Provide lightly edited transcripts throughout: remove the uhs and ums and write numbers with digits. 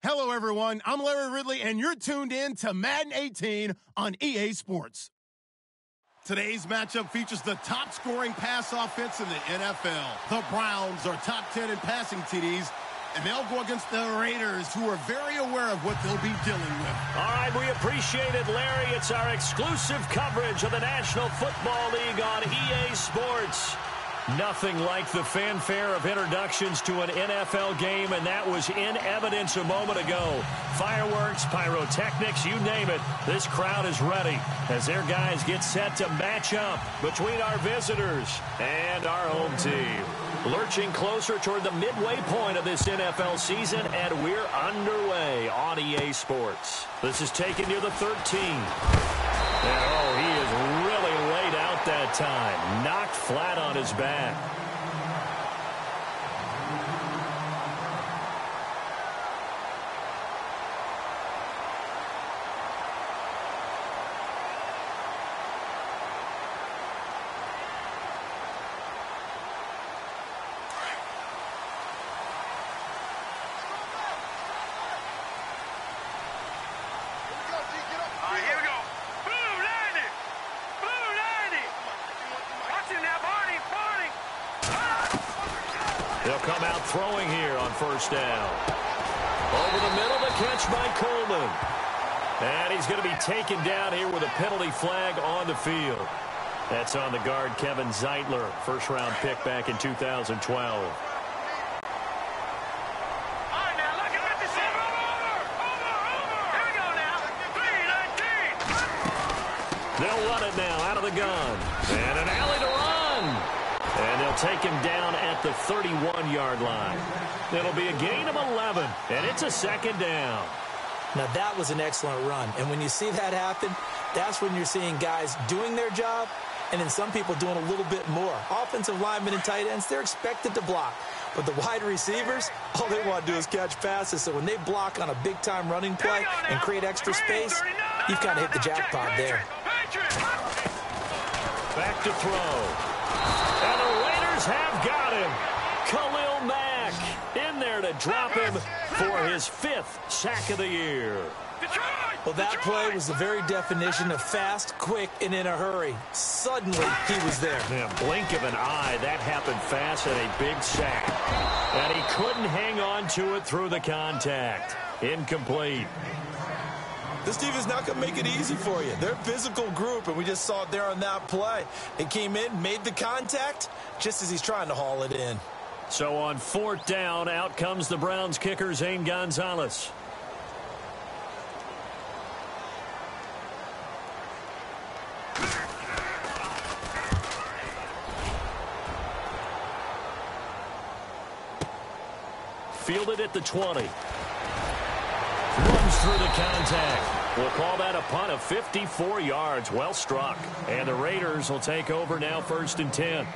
Hello, everyone. I'm Larry Ridley, and you're tuned in to Madden 18 on EA Sports. Today's matchup features the top-scoring pass offense in the NFL. The Browns are top 10 in passing TDs, and they'll go against the Raiders, who are very aware of what they'll be dealing with. All right, we appreciate it, Larry. It's our exclusive coverage of the National Football League on EA Sports. Nothing like the fanfare of introductions to an NFL game, and that was in evidence a moment ago. Fireworks, pyrotechnics, you name it. This crowd is ready as their guys get set to match up between our visitors and our home team. Lurching closer toward the midway point of this NFL season, and we're underway on EA Sports. This is taken near the 13. And, oh, he is really laid out that time. Knocked flat on his back. They'll come out throwing here on first down. Over the middle, the catch by Coleman. And he's going to be taken down here with a penalty flag on the field. That's on the guard, Kevin Zeitler, first-round pick back in 2012. They'll run it now out of the gun. And an alley to run. And they'll take him down at the 31-yard line. It'll be a gain of 11, and it's a second down. Now, that was an excellent run. And when you see that happen, that's when you're seeing guys doing their job and then some people doing a little bit more. Offensive linemen and tight ends, they're expected to block. But the wide receivers, all they want to do is catch passes. So when they block on a big-time running play and create extra space, you've kind of hit the jackpot there. Back to throw. And the Raiders have got him. Khalil Mack in there to drop him for his 5th sack of the year. Well, that play was the very definition of fast, quick, and in a hurry. Suddenly, he was there. Yeah, blink of an eye, that happened fast and a big sack. And he couldn't hang on to it through the contact. Incomplete. This team is not going to make it easy for you. They're a physical group, and we just saw it there on that play. It came in, made the contact, just as he's trying to haul it in. So on 4th down, out comes the Browns kicker, Zane Gonzalez. Fielded at the 20. Runs through the contact. We'll call that a punt of 54 yards. Well struck. And the Raiders will take over now, 1st and 10.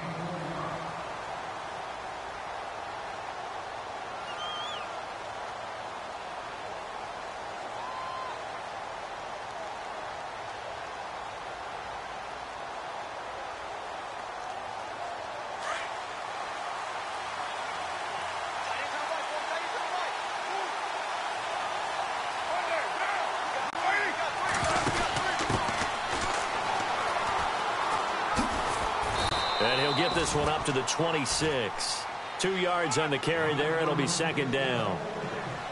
And he'll get this one up to the 26. 2 yards on the carry there. It'll be 2nd down.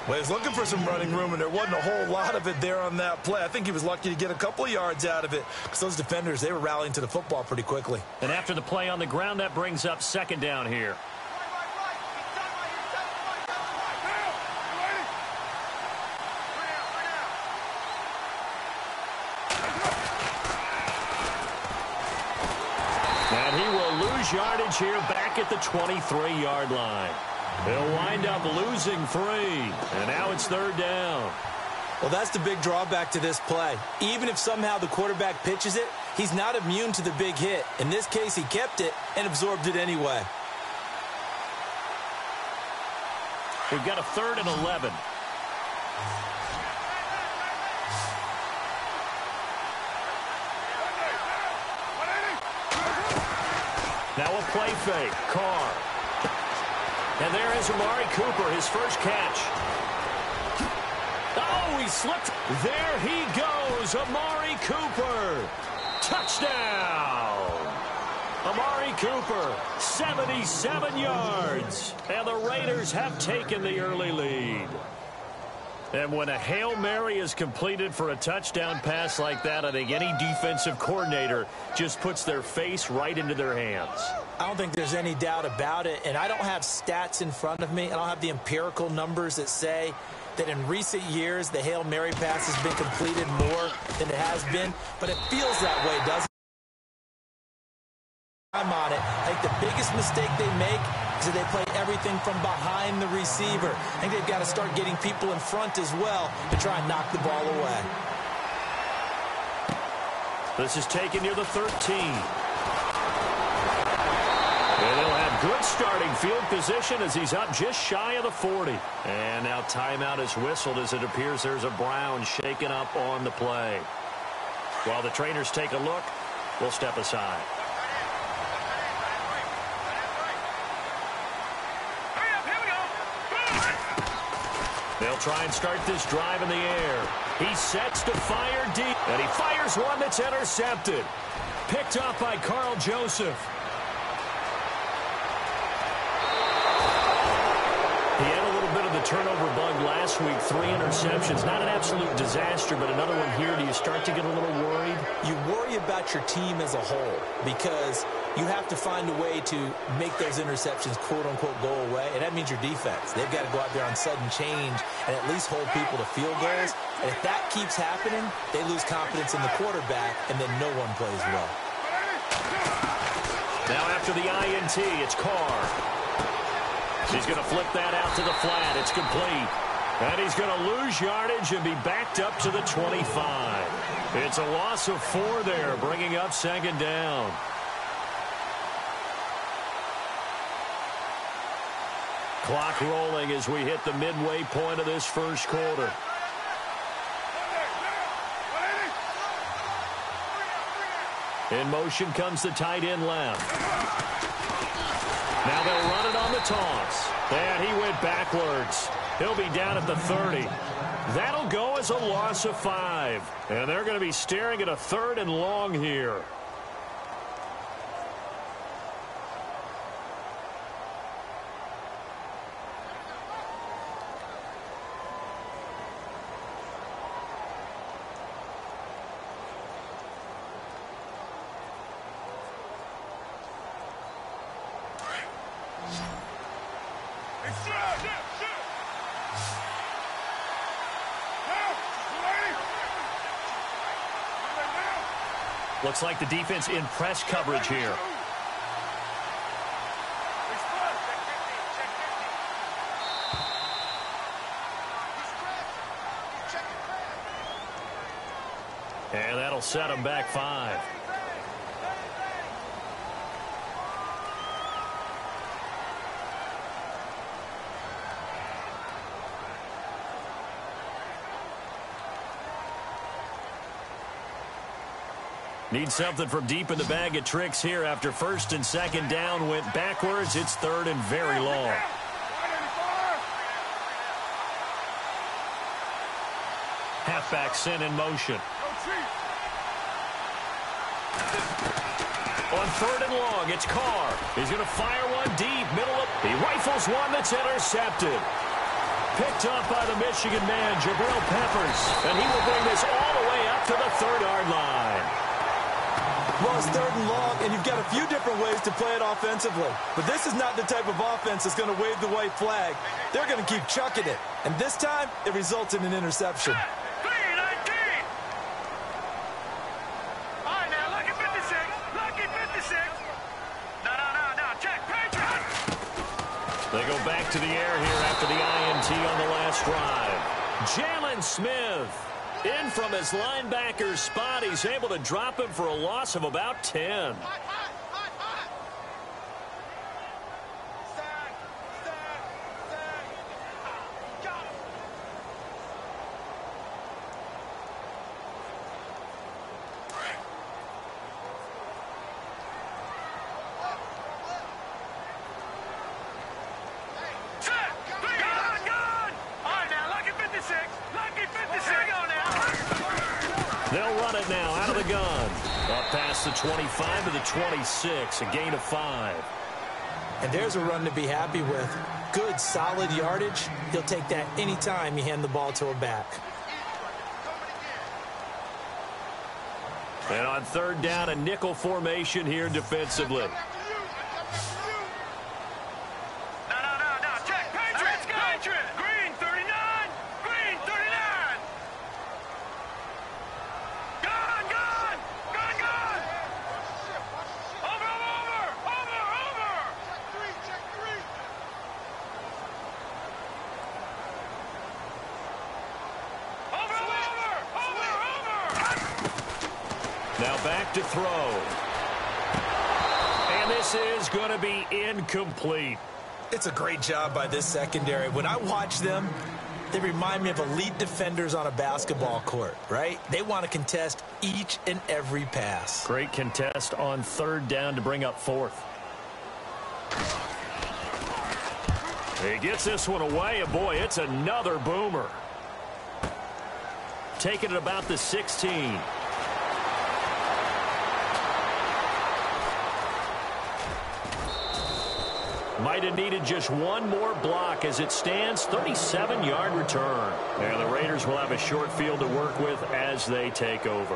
Well, he was looking for some running room, and there wasn't a whole lot of it there on that play. I think he was lucky to get a couple of yards out of it because those defenders, they were rallying to the football pretty quickly. And after the play on the ground, that brings up 2nd down here. And he will lose yardage here back at the 23-yard line. They'll wind up losing 3. And now it's 3rd down. Well, that's the big drawback to this play. Even if somehow the quarterback pitches it, he's not immune to the big hit. In this case, he kept it and absorbed it anyway. We've got a 3rd and 11. Now a play fake. Carr. And there is Amari Cooper, his first catch. he slipped. There he goes, Amari Cooper. Touchdown. Amari Cooper, 77 yards. And the Raiders have taken the early lead. And when a Hail Mary is completed for a touchdown pass like that, I think any defensive coordinator just puts their face right into their hands. I don't think there's any doubt about it, and I don't have stats in front of me. I don't have the empirical numbers that say that in recent years the Hail Mary pass has been completed more than it has been, but it feels that way, doesn't it? I'm on it. I think the biggest mistake they make is that they play everything from behind the receiver. I think they've got to start getting people in front as well to try and knock the ball away. This is taken near the 13. And they'll have good starting field position as he's up just shy of the 40. And now timeout is whistled as it appears there's a Brown shaken up on the play. While the trainers take a look, we'll step aside. They'll try and start this drive in the air. He sets to fire deep, and he fires one that's intercepted. Picked up by Carl Joseph. He had a little bit of the turnover bug last week, 3 interceptions. Not an absolute disaster, but another one here. Do you start to get a little worried? You worry about your team as a whole because you have to find a way to make those interceptions, quote-unquote, go away, and that means your defense. They've got to go out there on sudden change and at least hold people to field goals. And if that keeps happening, they lose confidence in the quarterback, and then no one plays well. Now after the INT, it's Carr. He's going to flip that out to the flat. It's complete. And he's going to lose yardage and be backed up to the 25. It's a loss of 4 there, bringing up second down. Clock rolling as we hit the midway point of this first quarter. In motion comes the tight end left. Now they'll run it on the toss. And he went backwards. He'll be down at the 30. That'll go as a loss of 5. And they're going to be staring at a 3rd and long here. Looks like the defense in press coverage here. And that'll set them back 5. Need something from deep in the bag of tricks here after 1st and 2nd down went backwards. It's 3rd and very long. Halfback sent in motion. On 3rd and long, it's Carr. He's going to fire one deep, middle of. He rifles one that's intercepted. Picked up by the Michigan man, Jabril Peppers. And he will bring this all the way up to the 3rd-yard line. Well, it's 3rd and long, and you've got a few different ways to play it offensively. But this is not the type of offense that's going to wave the white flag. They're going to keep chucking it. And this time, it results in an interception. They go back to the air here after the INT on the last drive. Jalen Smith in from his linebacker spot. He's able to drop him for a loss of about 10. Lucky 56. the gun. Up past the 25 to the 26, a gain of 5. And there's a run to be happy with. Good, solid yardage. He'll take that anytime you hand the ball to a back. And on third down, a nickel formation here defensively. Now back to throw. And this is going to be incomplete. It's a great job by this secondary. When I watch them, they remind me of elite defenders on a basketball court, right? They want to contest each and every pass. Great contest on third down to bring up fourth. He gets this one away, and boy, it's another boomer. Taking it about the 16. Might have needed just one more block. As it stands, 37-yard return. And the Raiders will have a short field to work with as they take over.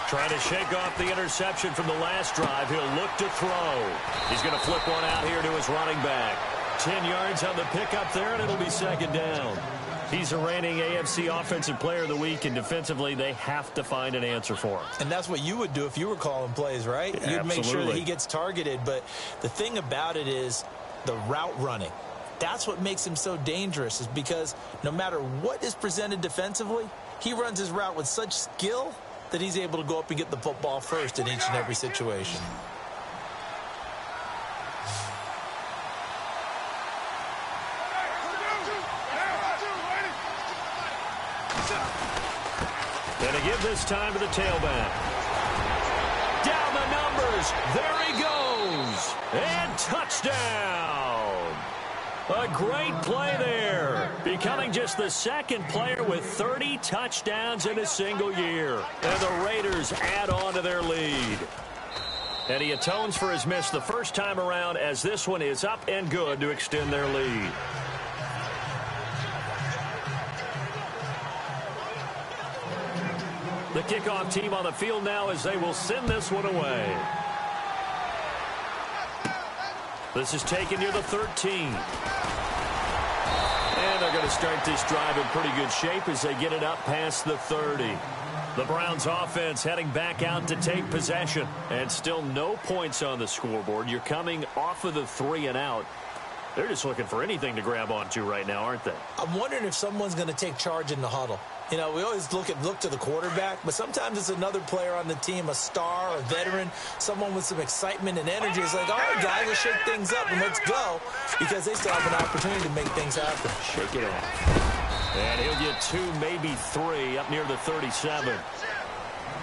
Trying to shake off the interception from the last drive. He'll look to throw. He's going to flip one out here to his running back. 10 yards on the pickup there, and it'll be second down. He's a reigning AFC Offensive Player of the Week, and defensively, they have to find an answer for him. And that's what you would do if you were calling plays, right? Yeah, you'd make sure that he gets targeted. But the thing about it is the route running. That's what makes him so dangerous, is because no matter what is presented defensively, he runs his route with such skill that he's able to go up and get the football first in each and every situation. Gonna give this time to the tailback. Down the numbers. There he goes. And touchdown. A great play there. Becoming just the second player with 30 touchdowns in a single year. And the Raiders add on to their lead. And he atones for his miss the first time around, as this one is up and good to extend their lead. The kickoff team on the field now as they will send this one away. This is taken near the 13. And they're going to start this drive in pretty good shape as they get it up past the 30. The Browns offense heading back out to take possession. And still no points on the scoreboard. You're coming off of the 3 and out. They're just looking for anything to grab onto right now, aren't they? I'm wondering if someone's going to take charge in the huddle. You know, we always look to the quarterback, but sometimes it's another player on the team, a star, a veteran, someone with some excitement and energy. It's like, all right, guys, let's shake things up and let's go, because they still have an opportunity to make things happen. Shake it off. And he'll get 2, maybe 3 up near the 37.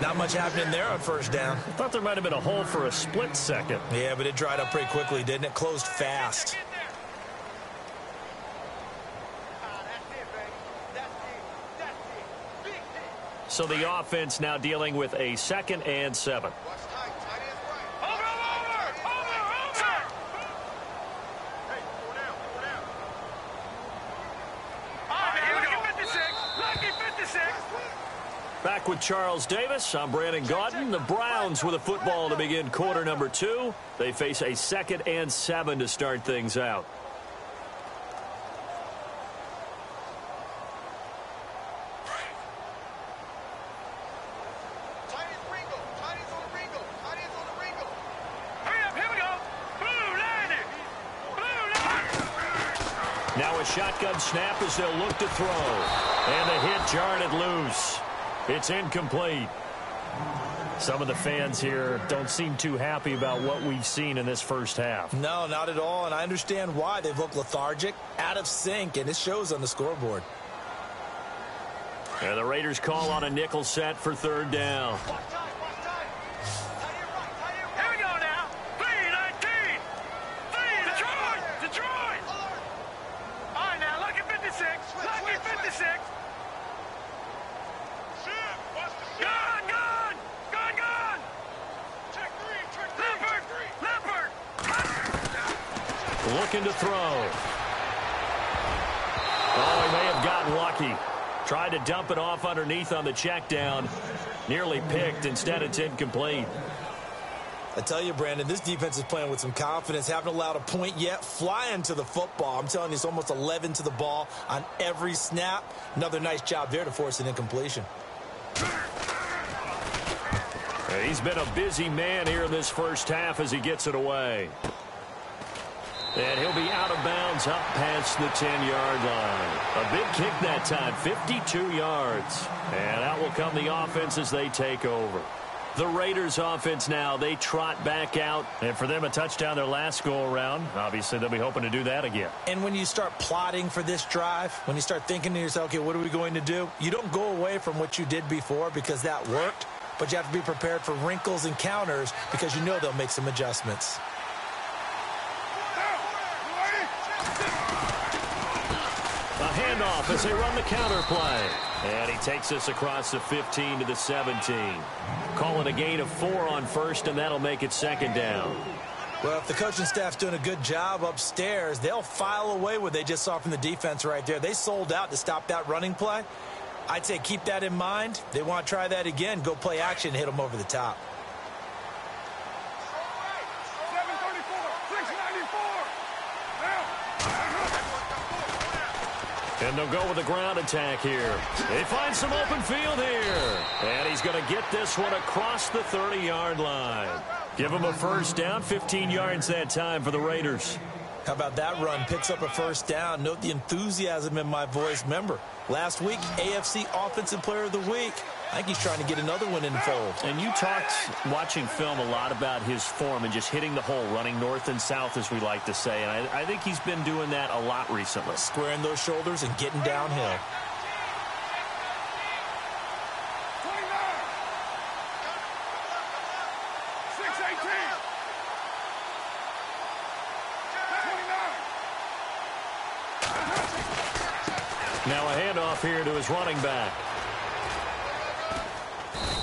Not much happening there on first down. I thought there might have been a hole for a split second. Yeah, but it dried up pretty quickly, didn't it? Closed fast. So the offense now dealing with a 2nd and 7. Back with Charles Davis. I'm Brandon Gaudin. The Browns with a football to begin quarter number 2. They face a 2nd and 7 to start things out. Now a shotgun snap as they'll look to throw. And the hit jarred it loose. It's incomplete. Some of the fans here don't seem too happy about what we've seen in this first half. No, not at all, and I understand why. They've looked lethargic, out of sync, and it shows on the scoreboard. And the Raiders call on a nickel set for third down. Here we go now. 3-19. Detroit. All right, now, lucky 56. Lucky 56. Gun. Check three. Leopard. Looking to throw. Oh, he may have gotten lucky. Tried to dump it off underneath on the check down. Nearly picked. Instead, it's incomplete. I tell you, Brandon, this defense is playing with some confidence. Haven't allowed a point yet. Flying to the football. I'm telling you, it's almost 11 to the ball on every snap. Another nice job there to force an incompletion. He's been a busy man here in this first half as he gets it away. And he'll be out of bounds up past the 10-yard line. A big kick that time, 52 yards. And out will come the offense as they take over. The Raiders offense now, they trot back out. And for them, a touchdown their last go-around. Obviously, they'll be hoping to do that again. And when you start plotting for this drive, when you start thinking to yourself, okay, what are we going to do? You don't go away from what you did before because that worked. But you have to be prepared for wrinkles and counters because you know they'll make some adjustments. A handoff as they run the counter play. And he takes us across the 15 to the 17. Calling a gain of 4 on first, and that'll make it second down. Well, if the coaching staff's doing a good job upstairs, they'll file away what they just saw from the defense right there. They sold out to stop that running play. I'd say keep that in mind. They want to try that again. Go play action, hit them over the top. And they'll go with a ground attack here. They find some open field here. And he's going to get this one across the 30-yard line. Give him a first down, 15 yards that time for the Raiders. How about that run? Picks up a first down. Note the enthusiasm in my voice. Remember, last week, AFC Offensive Player of the Week. I think he's trying to get another one in the fold. And you talked, watching film, a lot about his form and just hitting the hole, running north and south, as we like to say. And I think he's been doing that a lot recently. Squaring those shoulders and getting downhill. Now a handoff here to his running back.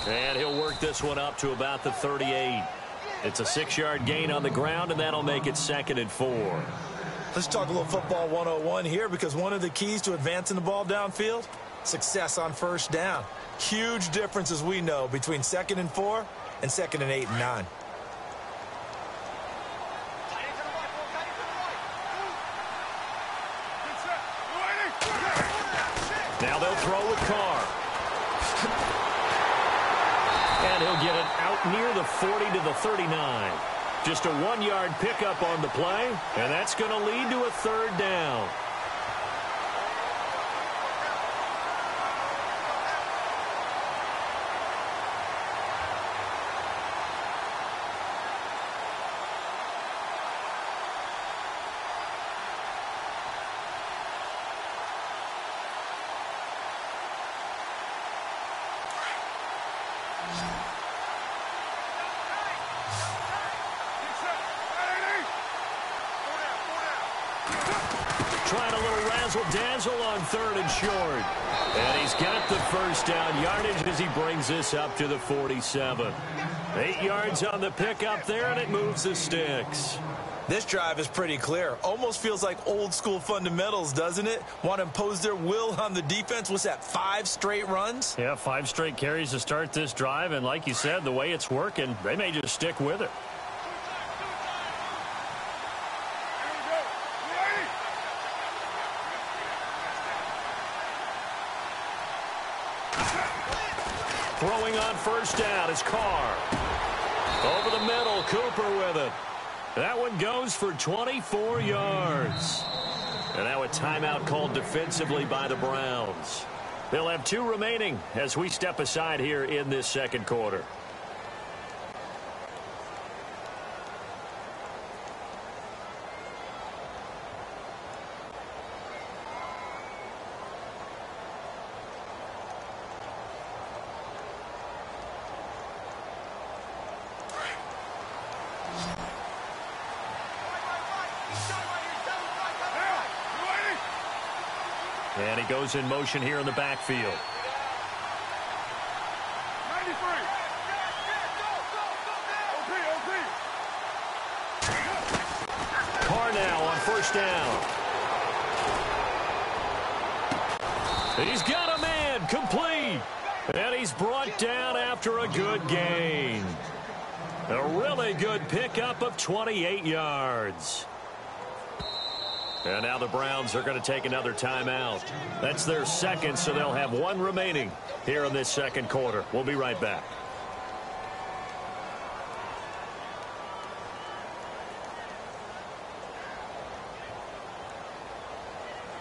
And he'll work this one up to about the 38. It's a 6-yard gain on the ground, and that'll make it 2nd and 4. Let's talk a little football 101 here, because one of the keys to advancing the ball downfield, success on first down. Huge difference, as we know, between 2nd and 4 and 2nd and 8 and 9. Now they'll throw with Carr. And he'll get it out near the 40 to the 39. Just a 1-yard pickup on the play, and that's going to lead to a third down. Trying a little razzle-dazzle on 3rd and short. And he's got the first down yardage as he brings this up to the 47. 8 yards on the pickup there, and it moves the sticks. This drive is pretty clear. Almost feels like old-school fundamentals, doesn't it? Want to impose their will on the defense. What's that, 5 straight runs? Yeah, 5 straight carries to start this drive, and like you said, the way it's working, they may just stick with it. Throwing on first down is Carr. Over the middle, Cooper with it. That one goes for 24 yards. And now a timeout called defensively by the Browns. They'll have 2 remaining as we step aside here in this second quarter. And he goes in motion here in the backfield. 93. Carr now on first down. He's got a man complete. And he's brought down after a good gain. A really good pickup of 28 yards. And now the Browns are going to take another timeout. That's their second, so they'll have 1 remaining here in this second quarter. We'll be right back.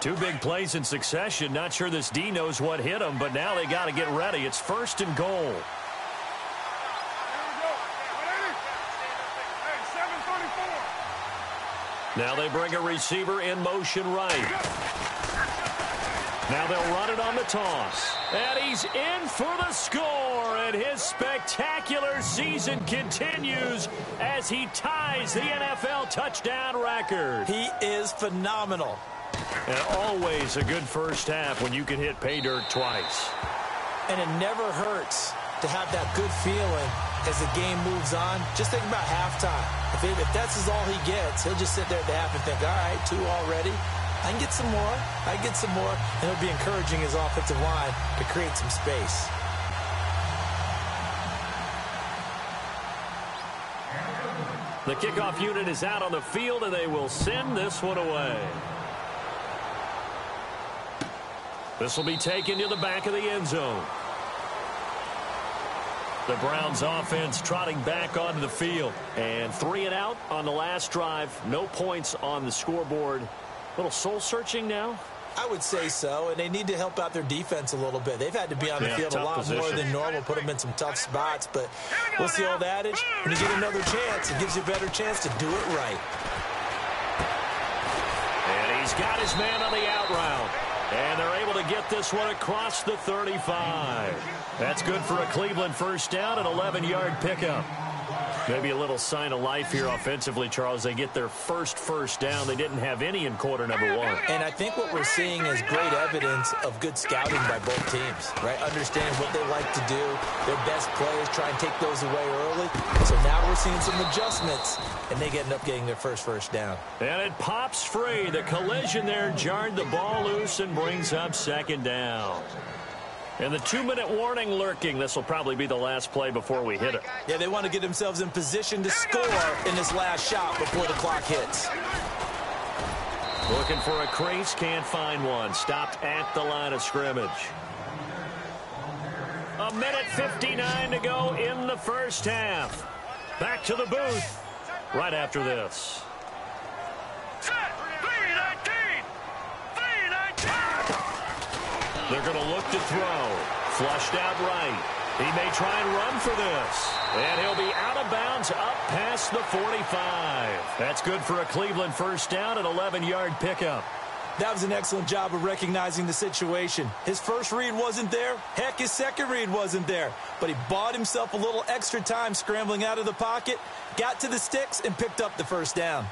Two big plays in succession. Not sure this D knows what hit him, but now they got to get ready. It's 1st and goal. Now they bring a receiver in motion right. Now they'll run it on the toss. And he's in for the score. And his spectacular season continues as he ties the NFL touchdown record. He is phenomenal. And always a good first half when you can hit pay dirt twice. And it never hurts to have that good feeling as the game moves on. Just think about halftime. If that's all he gets, he'll just sit there at the half and think, all right, 2 already. I can get some more. I can get some more. And he'll be encouraging his offensive line to create some space. The kickoff unit is out on the field, and they will send this one away. This will be taken to the back of the end zone. The Browns offense trotting back onto the field. And 3 and out on the last drive. No points on the scoreboard. A little soul-searching now? I would say so, and they need to help out their defense a little bit. They've had to be on the field a lot more than normal, put them in some tough spots. But we'll see old adage. When you get another chance, it gives you a better chance to do it right. And he's got his man on the out route. And they're able to get this one across the 35. That's good for a Cleveland first down, an 11-yard pickup. Maybe a little sign of life here offensively, Charles. They get their first down. They didn't have any in quarter number 1. And I think what we're seeing is great evidence of good scouting by both teams, right? Understanding what they like to do, their best plays, try and take those away early. So now we're seeing some adjustments, and they end up getting their first down. And it pops free. The collision there jarred the ball loose and brings up 2nd down. And the 2-minute warning lurking. This will probably be the last play before we hit it. Yeah, they want to get themselves in position to score in this last shot before the clock hits. Looking for a crease, can't find one. Stopped at the line of scrimmage. 1:59 to go in the first half. Back to the booth right after this. They're going to look to throw. Flushed out right. He may try and run for this. And he'll be out of bounds up past the 45. That's good for a Cleveland first down, an 11-yard pickup. That was an excellent job of recognizing the situation. His first read wasn't there. Heck, his second read wasn't there. But he bought himself a little extra time scrambling out of the pocket, got to the sticks, and picked up the first down.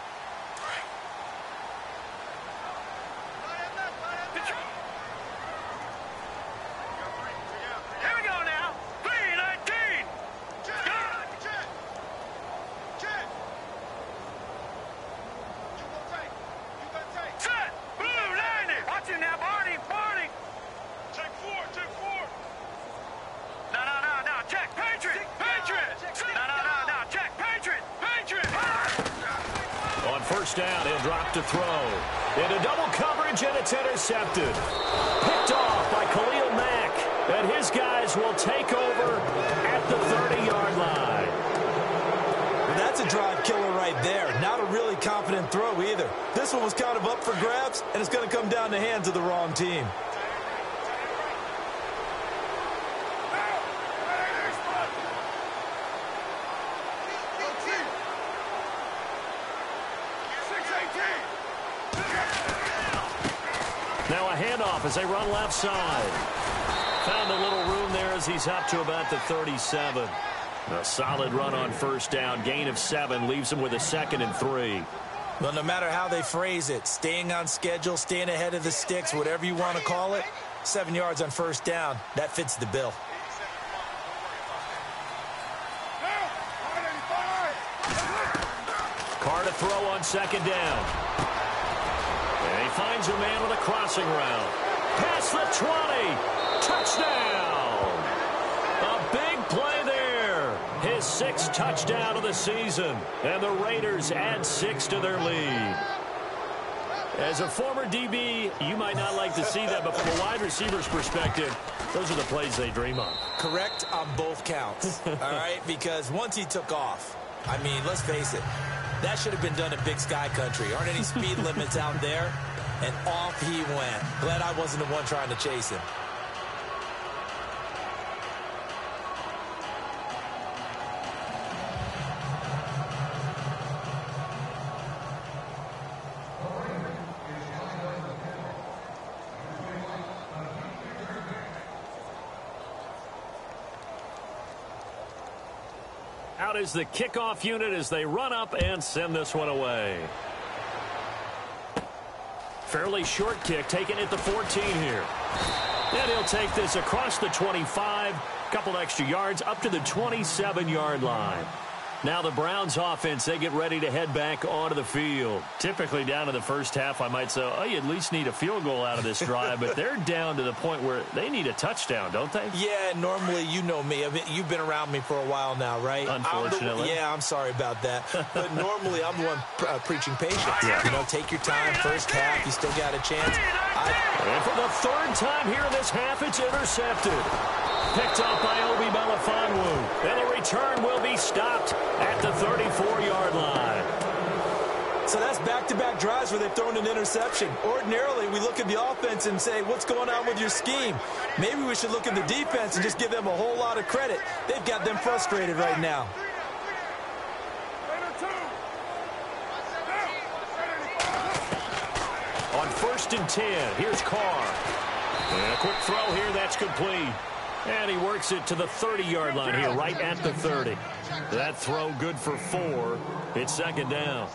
Down, he'll drop to throw. Into double coverage, and it's intercepted. Picked off by Khalil Mack. And his guys will take over at the 30-yard line. Well, that's a drive killer right there. Not a really confident throw either. This one was kind of up for grabs, and it's going to come down the hands of the wrong team. as they run left side. Found a little room there as he's up to about the 37. A solid run on first down. Gain of 7 leaves him with a 2nd and 3. Well, no matter how they phrase it, staying on schedule, staying ahead of the sticks, whatever you want to call it, 7 yards on first down, that fits the bill. Carr to throw on 2nd down. And he finds a man with a crossing route. Past the 20. Touchdown. A big play there. His 6th touchdown of the season. And the Raiders add 6 to their lead. As a former DB, you might not like to see that, but from a wide receiver's perspective, those are the plays they dream of. Correct on both counts, all right? Because once he took off, I mean, let's face it, that should have been done in Big Sky Country. Aren't any speed limits out there? And off he went. Glad I wasn't the one trying to chase him. Out is the kickoff unit as they run up and send this one away. Fairly short kick, taken at the 14 here. And he'll take this across the 25, couple extra yards, up to the 27-yard line. Now the Browns offense, they get ready to head back onto the field. Typically down to the first half, I might say, oh, you at least need a field goal out of this drive, but they're down to the point where they need a touchdown, don't they? Yeah, normally, you know me. I mean, you've been around me for a while now, right? Unfortunately. I'm sorry about that. But normally, I'm the one preaching patience. Yeah. You know, take your time, first half, you still got a chance. And for the 3rd time here in this half, it's intercepted. Picked up by Obi Melifonwu. And the return will be stopped at the 34-yard line. So that's back-to-back drives where they've thrown an interception. Ordinarily, we look at the offense and say, what's going on with your scheme? Maybe we should look at the defense and just give them a whole lot of credit. They've got them frustrated right now. On 1st and 10, here's Carr. And a quick throw here, that's complete. And he works it to the 30-yard line here, right at the 30. That throw good for 4. It's 2nd down.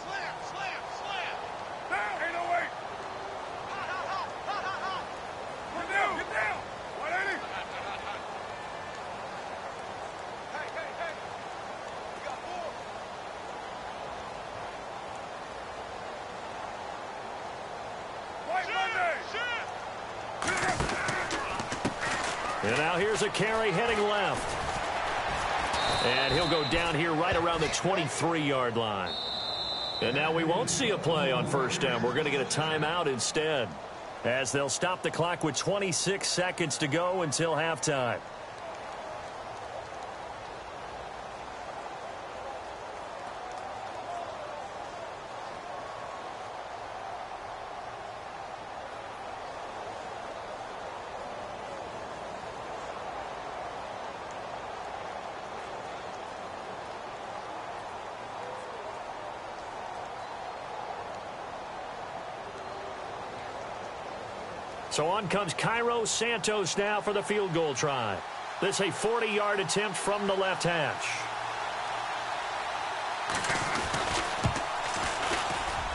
And now here's a carry heading left. And he'll go down here right around the 23-yard line. And now we won't see a play on 1st down. We're going to get a timeout instead, as they'll stop the clock with 26 seconds to go until halftime. So on comes Cairo Santos now for the field goal try. This a 40-yard attempt from the left hash.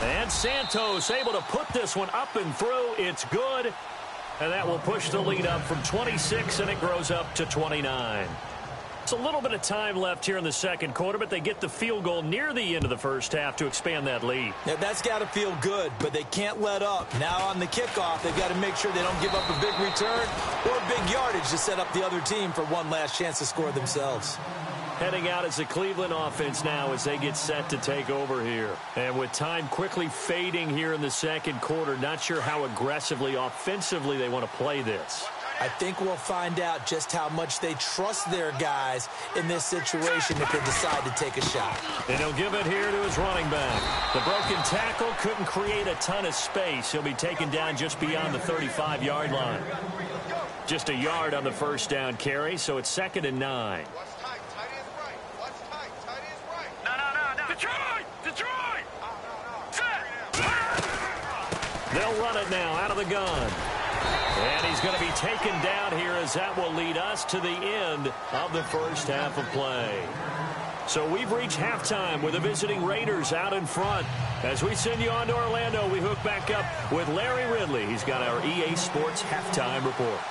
And Santos able to put this one up and through. It's good. And that will push the lead up from 26, and it grows up to 29. It's a little bit of time left here in the 2nd quarter, but they get the field goal near the end of the 1st half to expand that lead. Yeah, that's got to feel good, but they can't let up. Now on the kickoff, they've got to make sure they don't give up a big return or big yardage to set up the other team for one last chance to score themselves. Heading out as the Cleveland offense now as they get set to take over here. And with time quickly fading here in the 2nd quarter, not sure how aggressively, offensively they want to play this. I think we'll find out just how much they trust their guys in this situation if they decide to take a shot. And he'll give it here to his running back. The broken tackle couldn't create a ton of space. He'll be taken down just beyond the 35-yard line. Just a yard on the 1st down carry, so it's 2nd and 9. They'll run it now out of the gun. And he's going to be taken down here as that will lead us to the end of the first half of play. So we've reached halftime with the visiting Raiders out in front. As we send you on to Orlando, we hook back up with Larry Ridley. He's got our EA Sports halftime report.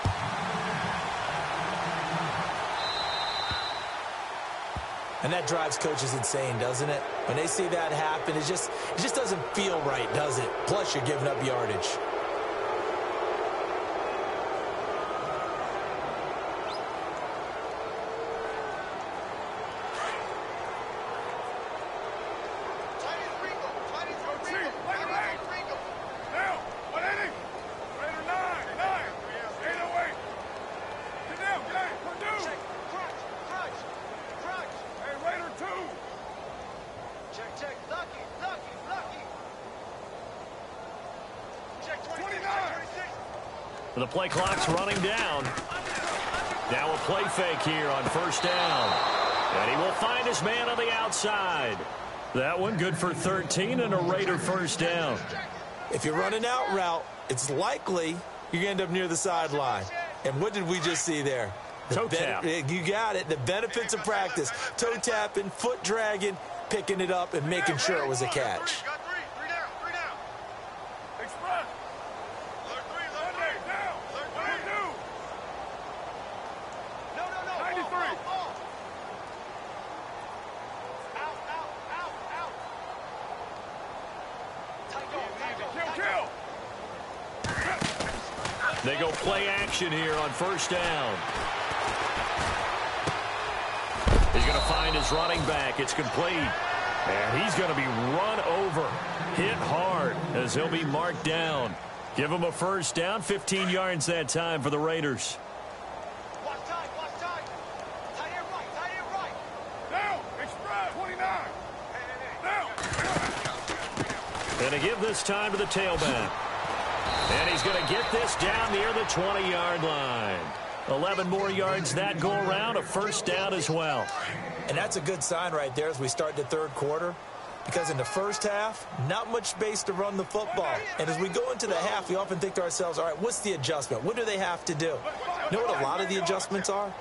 And that drives coaches insane, doesn't it? When they see that happen, it just doesn't feel right, does it? Plus, you're giving up yardage. The play clock's running down. Now a play fake here on first down. And he will find his man on the outside. That one good for 13 and a Raider first down. If you run an out route, it's likely you're going to end up near the sideline. And what did we just see there? Toe tap. You got it. The benefits of practice. Toe tapping, foot dragging, picking it up, and making sure it was a catch. They go play action here on first down. He's going to find his running back. It's complete. And he's going to be run over, hit hard as he'll be marked down. Give him a first down, 15 yards that time for the Raiders. Watch time. Tight end right. Down, express, 29. Down. And to give this time to the tailback. And he's going to get this down near the 20-yard line. 11 more yards that go around, a first down as well. And that's a good sign right there as we start the third quarter. Because in the first half, not much space to run the football. And as we go into the half, we often think to ourselves, all right, what's the adjustment? What do they have to do? You know what a lot of the adjustments are?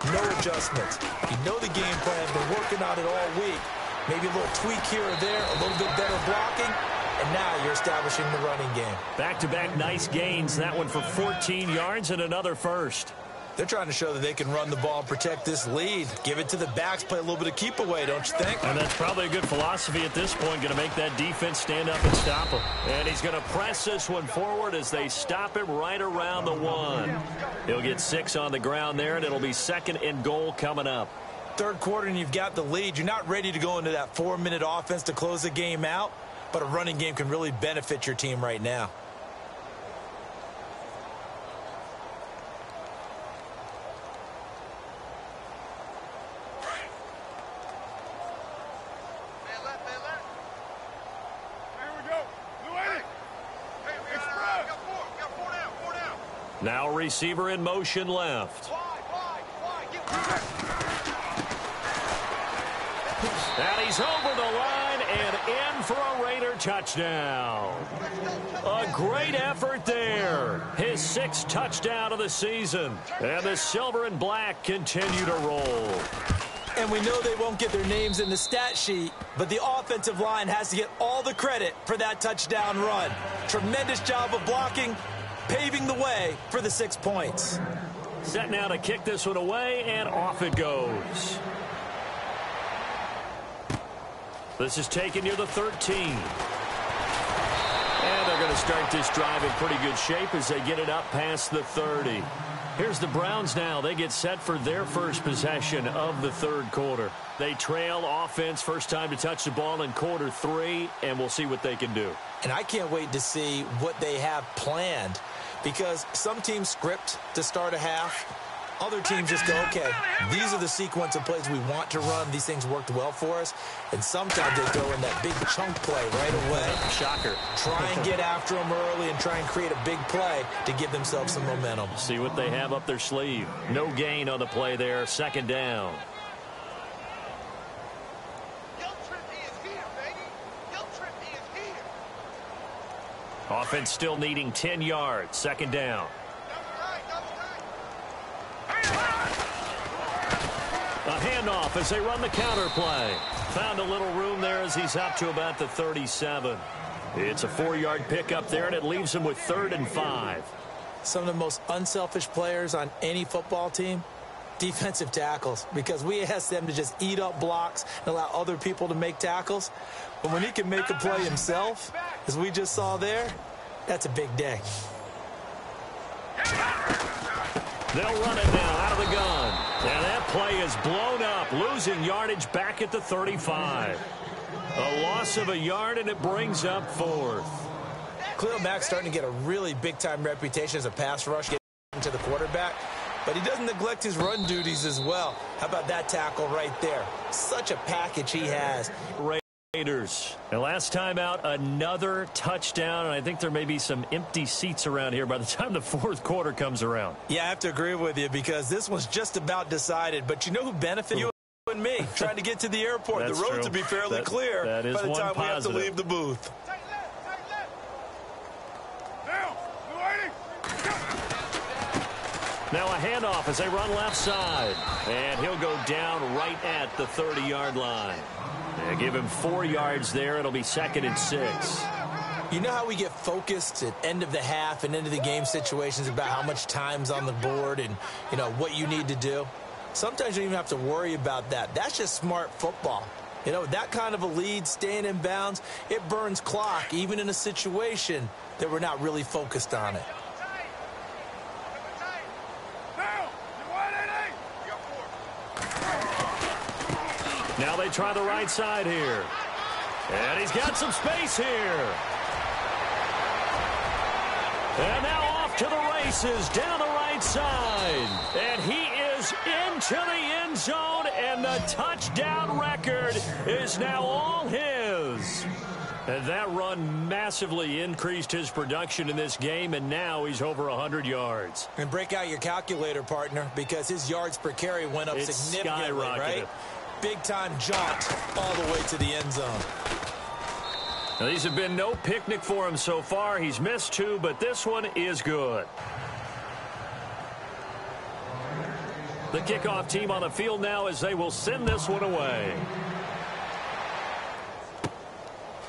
No adjustments. You know the game plan, been working on it all week. Maybe a little tweak here or there, a little bit better blocking. And now you're establishing the running game. Back-to-back nice gains. That one for 14 yards and another first. They're trying to show that they can run the ball and protect this lead. Give it to the backs, play a little bit of keep away, don't you think? And that's probably a good philosophy at this point. Going to make that defense stand up and stop him. And he's going to press this one forward as they stop him right around the 1. He'll get 6 on the ground there, and it'll be 2nd and goal coming up. Third quarter, and you've got the lead. You're not ready to go into that 4-minute offense to close the game out. But a running game can really benefit your team right now. Now receiver in motion left. And he's over the line and in for a Raider touchdown. A great effort there. His 6th touchdown of the season. And the silver and black continue to roll. And we know they won't get their names in the stat sheet, but the offensive line has to get all the credit for that touchdown run. Tremendous job of blocking, paving the way for the 6 points. Set now to kick this one away, and off it goes. This is taken near the 13. And they're going to start this drive in pretty good shape as they get it up past the 30. Here's the Browns now. They get set for their first possession of the third quarter. They trail offense, first time to touch the ball in quarter 3, and we'll see what they can do. And I can't wait to see what they have planned, because some teams script to start a half. Other teams just go, okay, these are the sequence of plays we want to run. These things worked well for us. And sometimes they throw in that big chunk play right away. Shocker. Try and get after them early and try and create a big play to give themselves some momentum. See what they have up their sleeve. No gain on the play there. 2nd down. Offense still needing 10 yards. 2nd down. handoff as they run the counter play. Found a little room there as he's up to about the 37. It's a 4-yard pickup there, and it leaves him with 3rd and 5. Some of the most unselfish players on any football team, defensive tackles, because we ask them to just eat up blocks and allow other people to make tackles. But when he can make a play himself, as we just saw there, that's a big day. They'll run it now out of the gun. And that play is blown up, losing yardage back at the 35. A loss of a yard, and it brings up 4th. Khalil Mack's starting to get a really big-time reputation as a pass rush getting to the quarterback, but he doesn't neglect his run duties as well. How about that tackle right there? Such a package he has. Raiders. And last time out, another touchdown, and I think there may be some empty seats around here by the time the 4th quarter comes around. Yeah, I have to agree with you because this one's just about decided. But you know who benefited? You and me trying to get to the airport. The roads will be fairly clear by the time we have to leave the booth. Now a handoff as they run left side. And he'll go down right at the 30-yard line. They give him 4 yards there. It'll be 2nd and 6. You know how we get focused at end of the half and end of the game situations about how much time's on the board and, you know, what you need to do? Sometimes you don't even have to worry about that. That's just smart football. You know, that kind of a lead, staying in bounds, it burns clock, even in a situation that we're not really focused on it. Now they try the right side here. And he's got some space here. And now off to the races down the right side. And he is into the end zone, and the touchdown record is now all his. And that run massively increased his production in this game, and now he's over 100 yards. And break out your calculator, partner, because his yards per carry went up significantly, right? Big-time jaunt all the way to the end zone. Now, these have been no picnic for him so far. He's missed 2, but this one is good. The kickoff team on the field now as they will send this one away.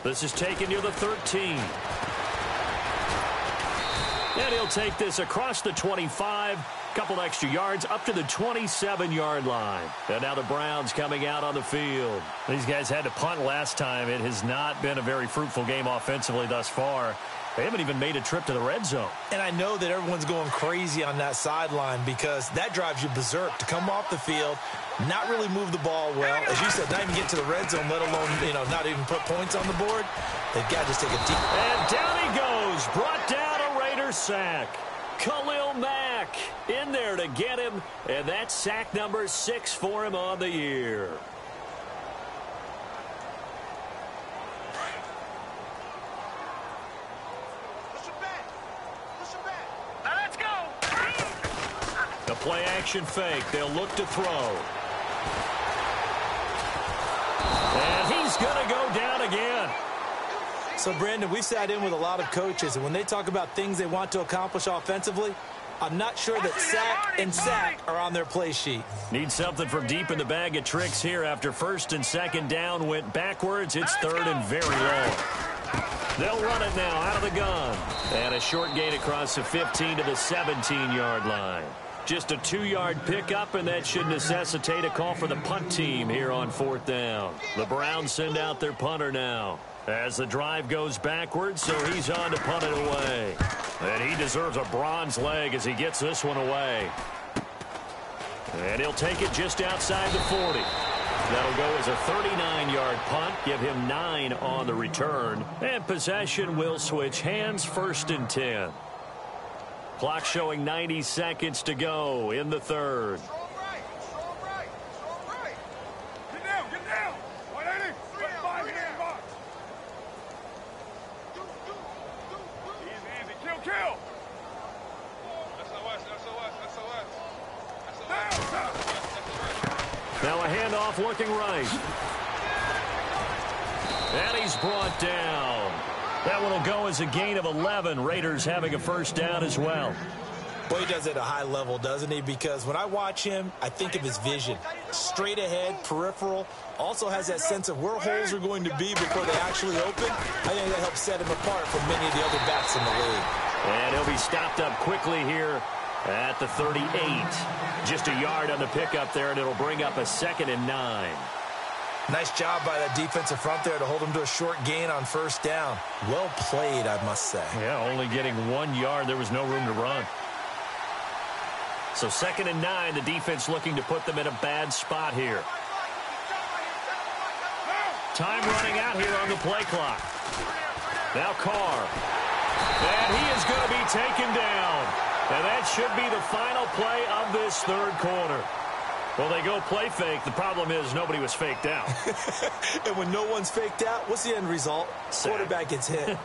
This is taken near the 13. And he'll take this across the 25. Couple extra yards up to the 27-yard line. And now the Browns coming out on the field. These guys had to punt last time. It has not been a very fruitful game offensively thus far. They haven't even made a trip to the red zone. And I know that everyone's going crazy on that sideline because that drives you berserk to come off the field, not really move the ball well. As you said, not even get to the red zone, let alone, you know, not even put points on the board. They've got to just take a deep. And down he goes. Brought down a Raider sack. Khalil Mack in there to get him, and that's sack number 6 for him on the year. Let's go. The play action fake. They'll look to throw. And he's going to go down again. So, Brandon, we've sat in with a lot of coaches, and when they talk about things they want to accomplish offensively, I'm not sure that sack and sack are on their play sheet. Need something from deep in the bag of tricks here after 1st and 2nd down went backwards. It's 3rd and very long. They'll run it now out of the gun. And a short gain across the 15 to the 17-yard line. Just a 2-yard pickup, and that should necessitate a call for the punt team here on 4th down. The Browns send out their punter now. As the drive goes backwards, so he's on to punt it away. And he deserves a bronze leg as he gets this one away. And he'll take it just outside the 40. That'll go as a 39-yard punt, give him 9 on the return. And possession will switch hands, 1st and 10. Clock showing 90 seconds to go in the 3rd. Now a handoff looking right. And he's brought down. That one will go as a gain of 11. Raiders having a 1st down as well. Boy, he does it at a high level, doesn't he? Because when I watch him, I think of his vision. Straight ahead, peripheral. Also has that sense of where holes are going to be before they actually open. I think that helps set him apart from many of the other backs in the league. And he'll be stopped up quickly here at the 38. Just a yard on the pickup there, and it'll bring up a 2nd and 9. Nice job by that defensive front there to hold him to a short gain on first down. Well played, I must say. Yeah, only getting 1 yard. There was no room to run. So 2nd and 9, the defense looking to put them in a bad spot here. Time running out here on the play clock. Now Carr. And he is going to be taken down. And that should be the final play of this third quarter. Well, they go play fake. The problem is nobody was faked out. And when no one's faked out, what's the end result? Sack. Quarterback gets hit.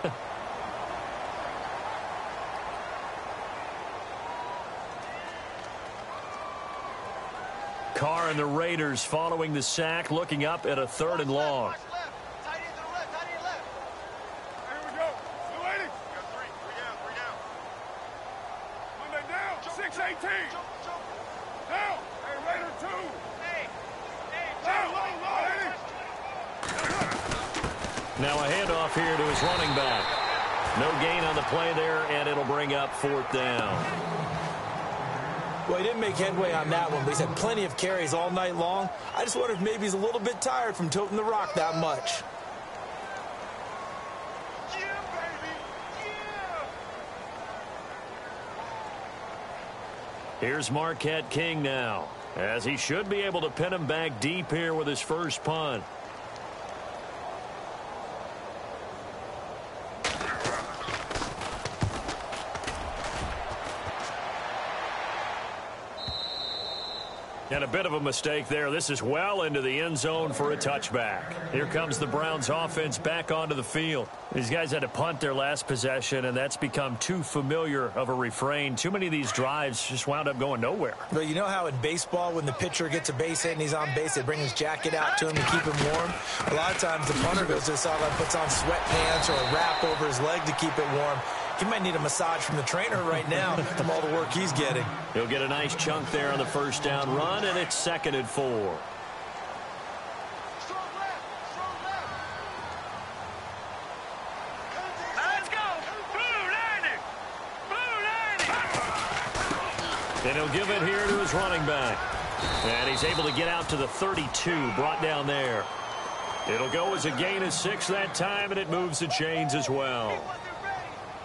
Carr and the Raiders following the sack, looking up at a 3rd and long. Now a handoff here to his running back. No gain on the play there, and it'll bring up 4th down. Well, he didn't make headway on that one, but he's had plenty of carries all night long. I just wonder if maybe he's a little bit tired from toting the rock that much. Yeah, baby. Yeah. Here's Marquette King now, as he should be able to pin him back deep here with his first punt. And a bit of a mistake there. This is well into the end zone for a touchback. Here comes the Browns offense back onto the field. These guys had to punt their last possession, and that's become too familiar of a refrain. Too many of these drives just wound up going nowhere. But you know how in baseball, when the pitcher gets a base hit and he's on base, they bring his jacket out to him to keep him warm? A lot of times the punter goes to the sideline, puts on sweatpants or a wrap over his leg to keep it warm. He might need a massage from the trainer right now from all the work he's getting. He'll get a nice chunk there on the first down run, and it's 2nd and 4. Let's go. Blue landing. And he'll give it here to his running back. And he's able to get out to the 32, brought down there. It'll go as a gain of 6 that time, and it moves the chains as well.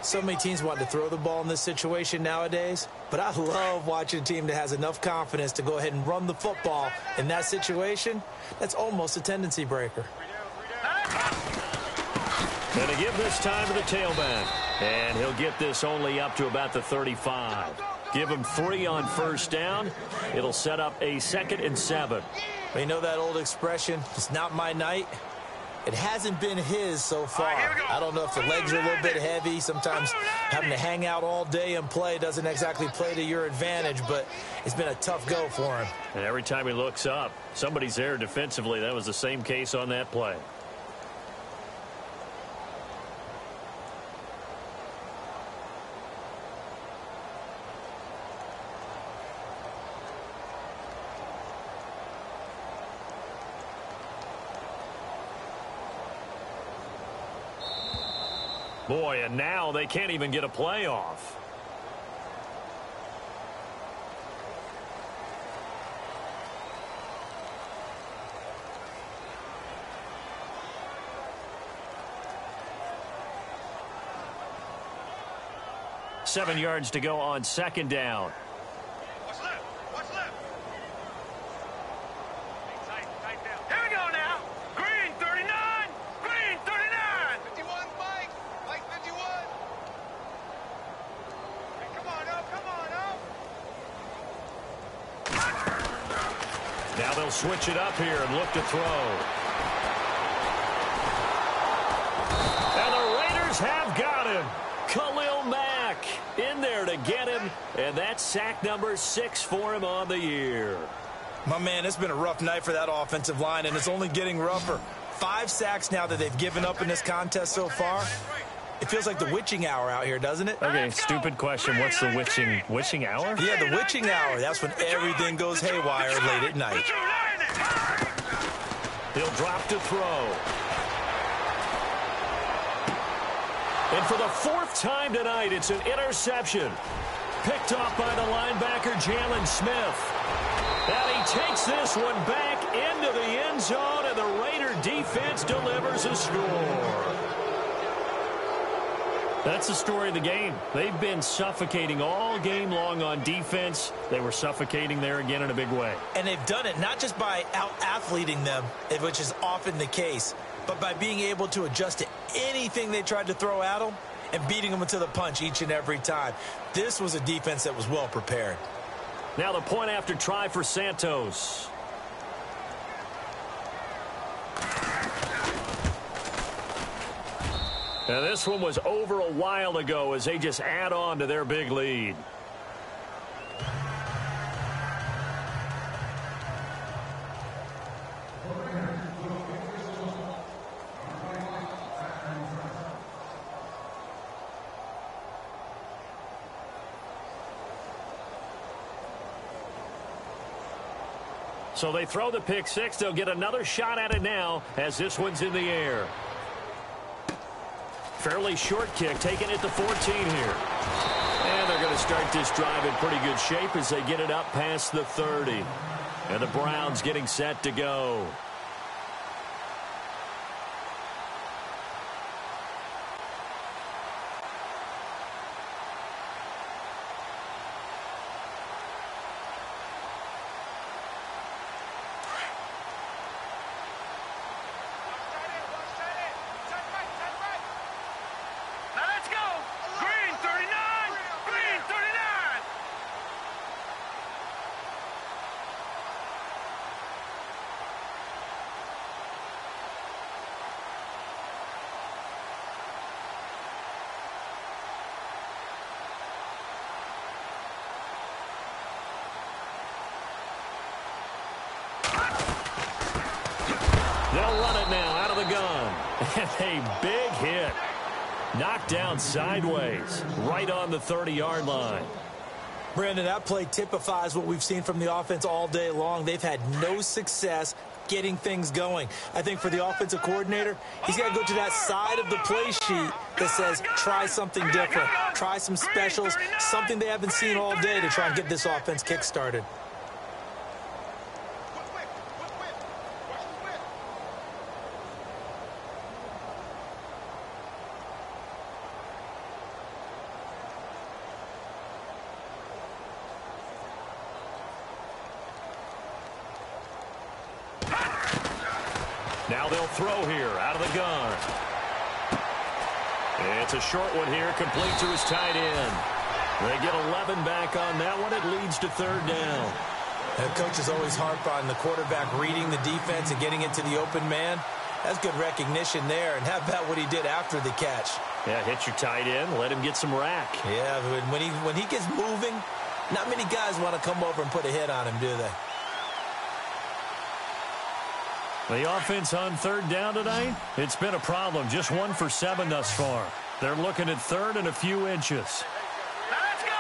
So many teams want to throw the ball in this situation nowadays, but I love watching a team that has enough confidence to go ahead and run the football in that situation. That's almost a tendency breaker. And to give this time to the tailback. And he'll get this only up to about the 35. Give him 3 on first down. It'll set up a 2nd and 7. But you know that old expression, it's not my night? It hasn't been his so far. I don't know if the legs are a little bit heavy. Sometimes having to hang out all day and play doesn't exactly play to your advantage, but it's been a tough go for him. And every time he looks up, somebody's there defensively. That was the same case on that play. Boy, and now they can't even get a playoff. Seven yards to go on second down. What's left? What's left? Tight down. Here we go now. Green 39. Green 39. 51, Mike. Mike 51. Hey, come on up. Come on up. Now they'll switch it up here and look to throw. And the Raiders have got him. Khalil Mack in there to get him, and that's sack number 6 for him on the year. My man, it's been a rough night for that offensive line, and it's only getting rougher. 5 sacks now that they've given up in this contest so far. It feels like the witching hour out here, doesn't it? Okay, stupid question. What's the witching hour? Yeah, the witching hour. That's when everything goes haywire late at night. He'll drop to throw. And for the fourth time tonight, it's an interception. Picked off by the linebacker, Jalen Smith. And he takes this one back into the end zone, and the Raider defense delivers a score. That's the story of the game. They've been suffocating all game long on defense. They were suffocating there again in a big way. And they've done it not just by out-athleting them, which is often the case, but by being able to adjust to anything they tried to throw at them and beating them to the punch each and every time. This was a defense that was well prepared. Now the point after try for Santos. And this one was over a while ago as they just add on to their big lead. So they throw the pick six. They'll get another shot at it now as this one's in the air. Fairly short kick, taking it to 14 here. And they're going to start this drive in pretty good shape as they get it up past the 30. And the Browns getting set to go. They'll run it now out of the gun. And a big hit. Knocked down sideways, right on the 30-yard line. Brandon, that play typifies what we've seen from the offense all day long. They've had no success getting things going. I think for the offensive coordinator, he's got to go to that side of the play sheet that says try something different, try some specials, something they haven't seen all day to try and get this offense kick-started. Now they'll throw here out of the gun. It's a short one here, complete to his tight end. They get 11 back on that one. It leads to third down. The coach is always harp on the quarterback reading the defense and getting it to the open man. That's good recognition there. And how about what he did after the catch? Yeah, hit your tight end, let him get some rack. Yeah, when he gets moving, not many guys want to come over and put a hit on him, do they? The offense on third down tonight, it's been a problem. Just 1 for 7 thus far. They're looking at third and a few inches. Now let's go.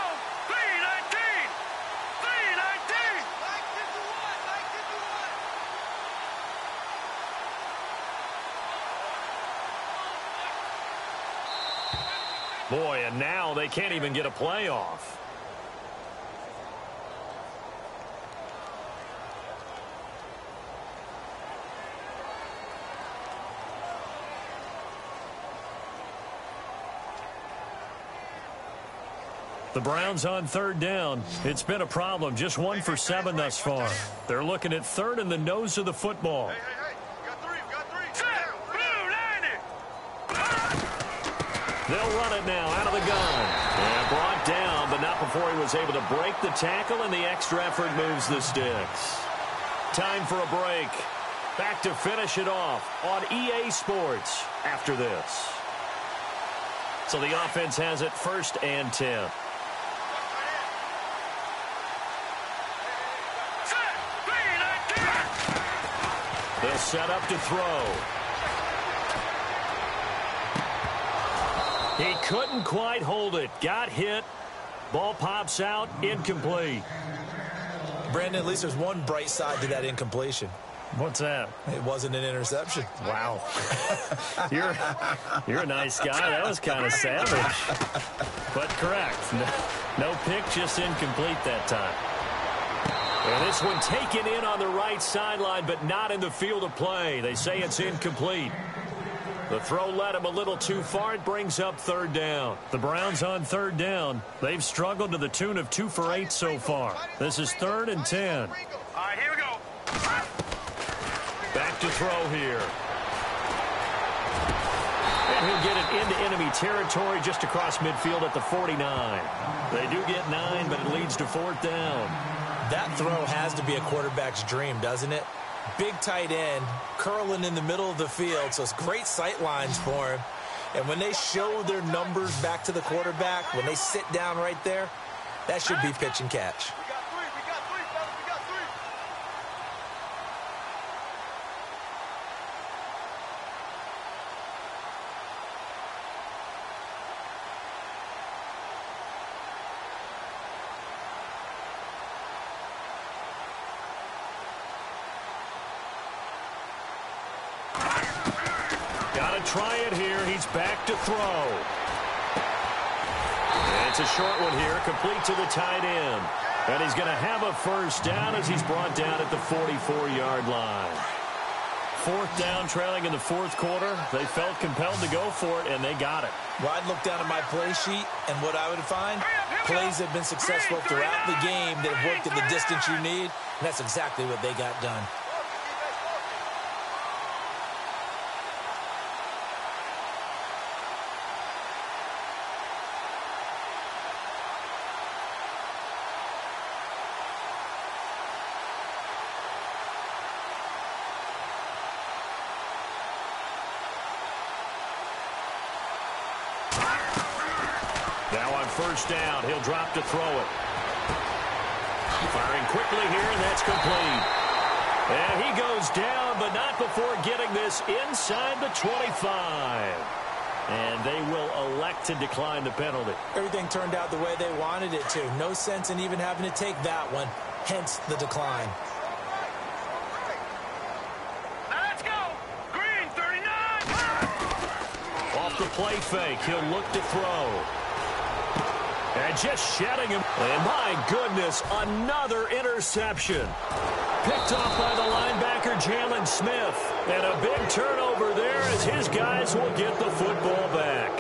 3-19. 3-19. Boy, and now they can't even get a play off. The Browns on third down. It's been a problem. Just 1 for 7 thus far. They're looking at third and the nose of the football. Hey, got three. Blue 90. They'll run it now out of the gun. And brought down, but not before he was able to break the tackle, and the extra effort moves the sticks. Time for a break. Back to finish it off on EA Sports after this. So the offense has it 1st and 10. They'll set up to throw. He couldn't quite hold it. Got hit. Ball pops out. Incomplete. Brandon, at least there's one bright side to that incompletion. What's that? It wasn't an interception. Wow. You're a nice guy. That was kind of savage. But correct. No pick, just incomplete that time. And this one taken in on the right sideline, but not in the field of play. They say it's incomplete. The throw led him a little too far. It brings up third down. The Browns on third down. They've struggled to the tune of 2 for 8 so far. This is 3rd and 10. All right, here we go. Back to throw here. And he'll get it into enemy territory just across midfield at the 49. They do get 9, but it leads to 4th down. That throw has to be a quarterback's dream, doesn't it? Big tight end, curling in the middle of the field, so it's great sight lines for him. And when they show their numbers back to the quarterback, when they sit down right there, that should be pitch and catch. Try it here. He's back to throw. It's a short one here, complete to the tight end. And he's going to have a first down as he's brought down at the 44-yard line. 4th down, trailing in the 4th quarter. They felt compelled to go for it, and they got it. Well, I'd look down at my play sheet, and what I would find, plays have been successful throughout the game that have worked at the distance you need, and that's exactly what they got done. Now on first down, he'll drop to throw it. Firing quickly here, and that's complete. And he goes down, but not before getting this inside the 25. And they will elect to decline the penalty. Everything turned out the way they wanted it to. No sense in even having to take that one, hence the decline. Now let's go. Green, 39. Off the play fake, he'll look to throw. And just shedding him. And my goodness, another interception. Picked off by the linebacker, Jalen Smith. And a big turnover there as his guys will get the football back.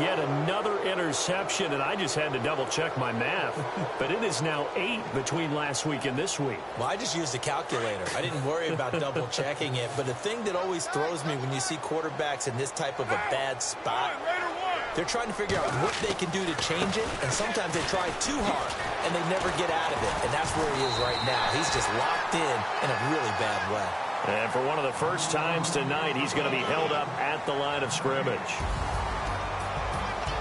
Yet another interception, and I just had to double-check my math. But it is now 8 between last week and this week. Well, I just used a calculator. I didn't worry about double-checking it. But the thing that always throws me when you see quarterbacks in this type of a bad spot, they're trying to figure out what they can do to change it, and sometimes they try too hard, and they never get out of it. And that's where he is right now. He's just locked in a really bad way. And for one of the first times tonight, he's going to be held up at the line of scrimmage.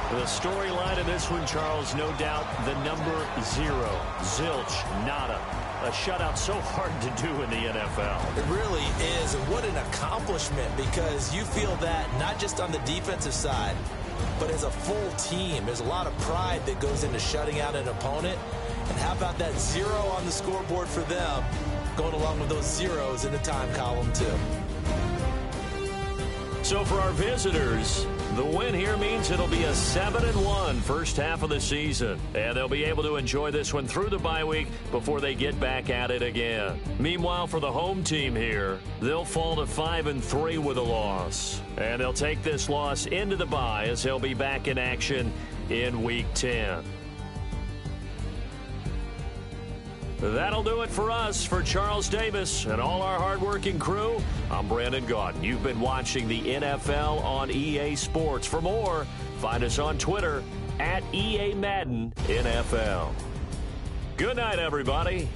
The storyline in this one, Charles, no doubt the number 0. Zilch, nada. A shutout so hard to do in the NFL. It really is, and what an accomplishment, because you feel that not just on the defensive side, but as a full team. There's a lot of pride that goes into shutting out an opponent. And how about that 0 on the scoreboard for them, going along with those zeros in the time column, too. So for our visitors, the win here means it'll be a 7-1 first half of the season. And they'll be able to enjoy this one through the bye week before they get back at it again. Meanwhile, for the home team here, they'll fall to 5-3 with a loss. And they'll take this loss into the bye as they'll be back in action in Week 10. That'll do it for us. For Charles Davis and all our hardworking crew, I'm Brandon Gaudin. You've been watching the NFL on EA Sports. For more, find us on Twitter @EA Madden NFL. Good night, everybody.